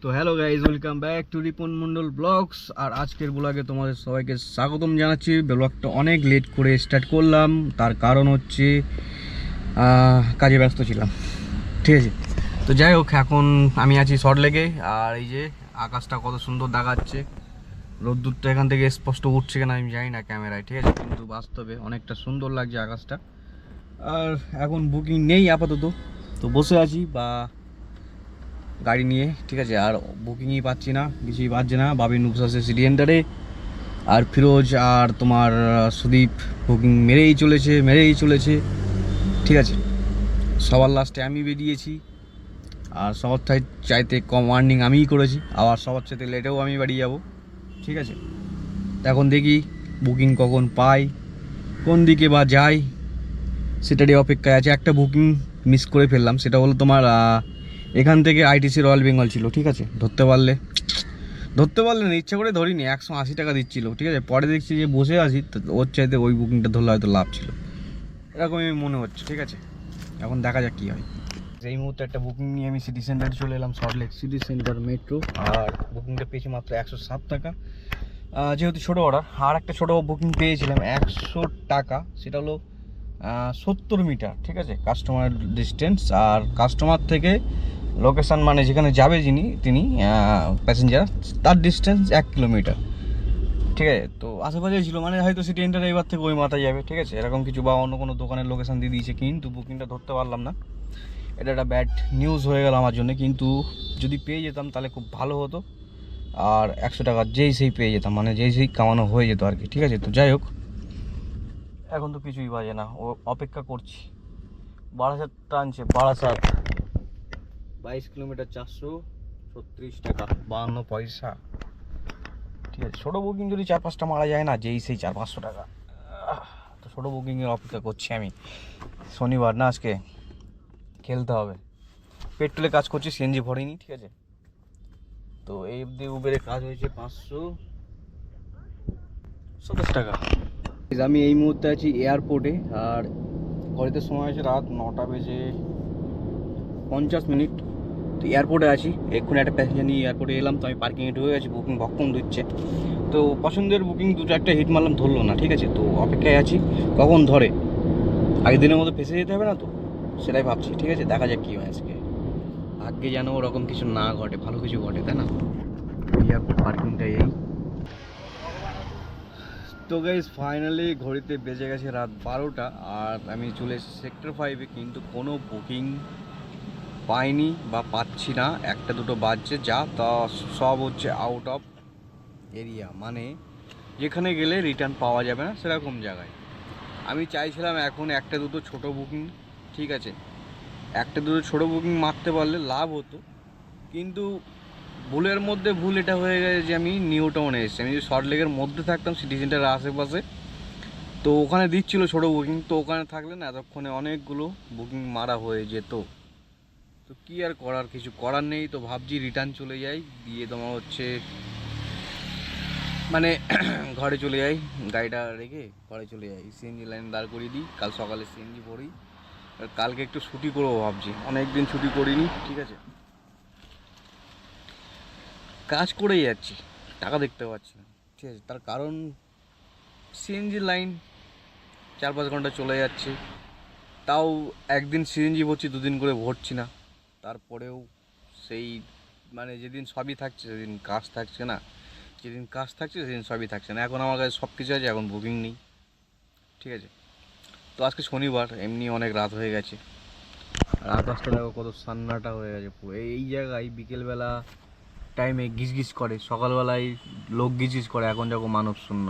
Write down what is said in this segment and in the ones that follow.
তো hello guys, welcome back to Ripon Mondal blogs. আর আজকের ব্লগে তোমাদের সবাইকে স্বাগতম জানাচ্ছি। ব্লগটা অনেক লেট করে স্টার্ট করলাম, তার কারণ হচ্ছে কাজে ব্যস্ত ছিলাম, ঠিক আছে। তো যাই হোক, এখন আমি আছি সল্টলেকে। আর এই যে আকাশটা কত সুন্দর দেখাচ্ছে, রোদ্দুরটা এখান থেকে স্পষ্ট উঠছে কিনা আমি জানি না ক্যামেরায়, ঠিক আছে, কিন্তু বাস্তবে অনেকটা সুন্দর লাগছে আকাশটা। আর এখন বুকিং নেই আপাতত, তো বসে আছি বা গাড়ি নিয়ে, ঠিক আছে। আর বুকিংই পাচ্ছি না, কিছুই পাচ্ছি না। বাবি নুবস আছে সিটি সেন্টারে, আর ফিরোজ আর তোমার সুদীপ বুকিং মেরেই চলেছে, ঠিক আছে। সবার লাস্টে আমি বেরিয়েছি, আর সবার চাইতে কম আর্নিং আমিই করেছি, আবার সবার চাইতে লেটেও আমি বাড়ি যাব, ঠিক আছে। এখন দেখি বুকিং কখন পাই, কোন দিকে বা যাই, সেটারই অপেক্ষায় আছে। একটা বুকিং মিস করে ফেললাম, সেটা হলো তোমার এখান থেকে আইটিসি রয়্যাল বেঙ্গল ছিল, ঠিক আছে। ধরতে পারলে না, ইচ্ছা করে ধরিনি, 180 টাকা দিচ্ছিল, ঠিক আছে। পরে দেখছি যে বসে আছি, তো ওর চাইতে ওই বুকিংটা ধরলে হয়তো লাভ ছিল, এরকমই মনে হচ্ছে, ঠিক আছে। এখন দেখা যাক কী হয়। এই মুহূর্তে একটা বুকিং নিয়ে আমি সিটি সেন্টারে চলে এলাম, সল্টলেক সিটি সেন্টার মেট্রো। আর বুকিংটা পেয়েছি মাত্র 107 টাকা, যেহেতু ছোটো অর্ডার। আর একটা ছোটো বুকিং পেয়েছিলাম 100 টাকা, সেটা হলো 70 মিটার, ঠিক আছে, কাস্টমার ডিস্টেন্স। আর কাস্টমার থেকে লোকেশান, মানে যেখানে যাবে তিনি প্যাসেঞ্জার, তার ডিস্টেন্স 1 কিলোমিটার, ঠিক আছে। তো আশেপাশে ছিল, মানে হয়তো সিটি সেন্টারে এবার থেকে ওই মাথায় যাবে, ঠিক আছে, এরকম কিছু, বা অন্য কোনো দোকানের লোকেশান দিয়ে দিয়েছে, কিন্তু বুকিংটা ধরতে পারলাম না। এটা একটা ব্যাড নিউজ হয়ে গেল আমার জন্য, কিন্তু যদি পেয়ে যেতাম তাহলে খুব ভালো হতো। আর 100 টাকা যেই সেই পেয়ে যেতাম, মানে যেই সেই কামানো হয়ে যেত আর কি, ঠিক আছে। তো যাই হোক, এখন তো কিছুই বাজে না, ও অপেক্ষা করছি। বারাসাত টানছে, বারাসাত 22 কিলোমিটার, 436 টাকা 52 পয়সা, ঠিক আছে। ছোটো বুকিং যদি 4-5টা মারা যায় না, যেই সেই 400-500 টাকা। তো ছোটো বুকিংয়ের অপেক্ষা করছি আমি। শনিবার না আজকে, খেলতে হবে। পেট্রোলে কাজ করছি, সিএনজি ভরিনি, ঠিক আছে। তো এই অবধি উবেরে কাজ হয়েছে 527 টাকা। আমি এই মুহূর্তে আছি এয়ারপোর্টে, আর ঘড়িতে সময় আছে রাত 9টা বেজে 50 মিনিট। তো এয়ারপোর্টে আছি, এক্ষুনি একটা প্যাসেঞ্জার নিয়ে এয়ারপোর্টে এলাম। তো আমি পার্কিংয়ে ঢুকে গেছি, বুকিং ভক্কম দিচ্ছে। তো পছন্দের বুকিং 2-4টা হিট মারলাম, ধরলো না, ঠিক আছে। তো অপেক্ষায় আছি কখন ধরে, আগের দিনের মতো ফেসে যেতে হবে না তো, সেটাই ভাবছি, ঠিক আছে। দেখা যাক কী হয় আজকে। ভাগ্যে যেন ওরকম কিছু না ঘটে, ভালো কিছু ঘটে, তাই না। এয়ারপোর্ট পার্কিংটা এই। তো গাইস, ফাইনালি ঘড়িতে বেজে গেছে রাত 12টা, আর আমি চলে এসেছি সেক্টর 5-এ, কিন্তু কোনো বুকিং পাইনি বা পাচ্ছি না। একটা দুটো বাজছে, যা তা সব হচ্ছে আউট অফ এরিয়া, মানে যেখানে গেলে রিটার্ন পাওয়া যাবে না সেরকম জায়গায়। আমি চাইছিলাম এখন একটা দুটো ছোটো বুকিং, ঠিক আছে, একটা দুটো ছোটো বুকিং মারতে পারলে লাভ হতো, কিন্তু ভুলের মধ্যে ভুল এটা হয়ে গেছে যে আমি নিউ টাউনে এসেছি। আমি যদি সল্টলেকের মধ্যে থাকতাম, সিটি সেন্টারের আশেপাশে, তো ওখানে দিচ্ছিলো ছোটো বুকিং, তো ওখানে থাকলে না এতক্ষণে অনেকগুলো বুকিং মারা হয়ে যেত। তো কী আর করার, কিছু করার নেই। তো ভাবছি রিটার্ন চলে যাই, দিয়ে তোমার হচ্ছে মানে ঘরে চলে যাই, গাড়িটা রেখে ঘরে চলে যাই, সিএনজি লাইন দাঁড় করিয়ে দিই, কাল সকালে সিএনজি ভরি। আর কালকে একটু ছুটি করবো ভাবছি, অনেক দিন ছুটি করিনি, ঠিক আছে। কাজ করেই যাচ্ছি, টাকা দেখতে পাচ্ছি না, ঠিক আছে। তার কারণ সিএনজি লাইন 4-5 ঘন্টা চলে যাচ্ছে, তাও একদিন সিএনজি ভরছি, দুদিন করে ভরছি না। তারপরেও সেই, মানে যেদিন সবই থাকছে সেদিন কাজ থাকছে না, যেদিন কাজ থাকছে সেদিন সবই থাকছে না। এখন আমার কাছে সব কিছু আছে, এখন বুকিং নেই, ঠিক আছে। তো আজকে শনিবার, এমনি অনেক রাত হয়ে গেছে, আর আকাশটা দেখো কত সান্নাটা হয়ে গেছে পুরো। এই জায়গায় বিকেলবেলা টাইমে গিজগিজ করে, সকালবেলায় লোক গিজগিজ করে, এখন যখন মানব শূন্য।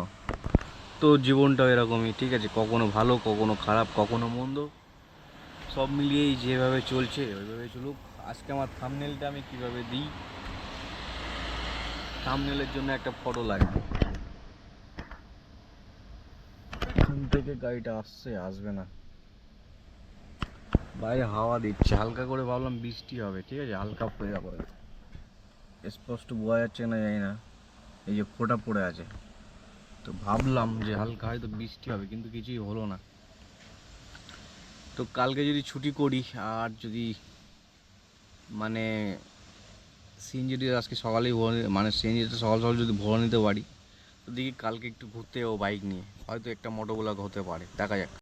তো জীবনটাও এরকমই, ঠিক আছে, কখনো ভালো, কখনো খারাপ, কখনো মন্দ, সব মিলিয়েই যেভাবে চলছে ওইভাবে চলুক। আজকে আমার থাম্বনেলটা আমি কিভাবে দিই, থাম্বনেলের জন্য একটা ফটো লাগবে। এখান থেকে গাড়িটা আসবে না, বাইরে হাওয়া দিচ্ছে হালকা করে, ভাবলাম বৃষ্টি হবে, ঠিক আছে, হালকা পড়ে পড়ে, স্পষ্ট বোঝা যাচ্ছে না জানি না, এই যে ফোঁটা পড়ে আছে। তো ভাবলাম যে হালকা হয়তো বৃষ্টি হবে, কিন্তু কিছুই হলো না। তো কালকে যদি ছুটি করি, আর যদি মানে সিএনজিটি আজকে সকালেই মানে সিএনজিটা সকাল সকাল যদি ভরে নিতে পারি তো দেখি কালকে একটু ঘুরতে যাবো বাইক নিয়ে, হয়তো একটা মোটো ব্লগ হতে পারে, দেখা যাক।